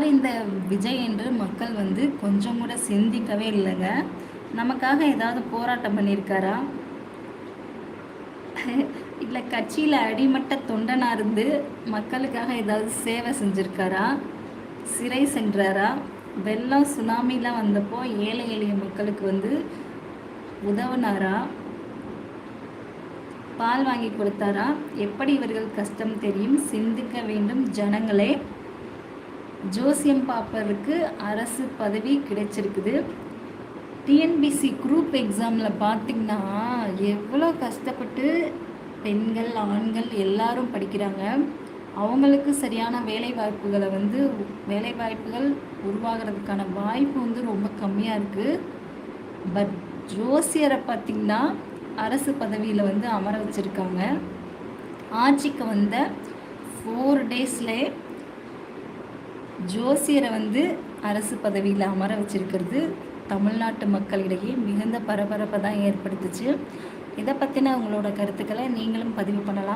யார் இந்த விஜய் என்று மக்கள் வந்து கொஞ்சம் கூட சிந்திக்கவே இல்லைங்க. நமக்காக ஏதாவது போராட்டம் பண்ணியிருக்காரா? இல்லை கட்சியில் அடிமட்ட தொண்டனாக இருந்து மக்களுக்காக ஏதாவது சேவை செஞ்சுருக்காரா? சிறை சென்றாரா? வெள்ளம் சுனாமிலாம் வந்தப்போ ஏழை எளிய மக்களுக்கு வந்து உதவுனாரா? பால் வாங்கி கொடுத்தாரா? எப்படி இவர்கள் கஷ்டம் தெரியும்? சிந்திக்க வேண்டும் ஜனங்களே. ஜோசியம் பாப்பருக்கு அரசு பதவி கிடைச்சிருக்குது. டிஎன்பிசி குரூப் எக்ஸாமில் பார்த்திங்கன்னா எவ்வளோ கஷ்டப்பட்டு பெண்கள் ஆண்கள் எல்லாரும் படிக்கிறாங்க. அவங்களுக்கு சரியான வேலைவாய்ப்புகள் உருவாகிறதுக்கான வாய்ப்பு வந்து ரொம்ப கம்மியாக இருக்குது. பட் ஜோசியரை பார்த்திங்கன்னா அரசு பதவியில் வந்து அமர வச்சுருக்காங்க. ஆட்சிக்கு வந்த 4 டேஸ்லே ஜோசியரை வந்து அரசு பதவியில் அமர வச்சிருக்கிறது தமிழ்நாட்டு மக்களிடையே மிகுந்த பரபரப்பை தான் ஏற்படுத்துச்சு. இதை பற்றின உங்களோட கருத்துக்களை நீங்களும் பதிவு பண்ணலாம்.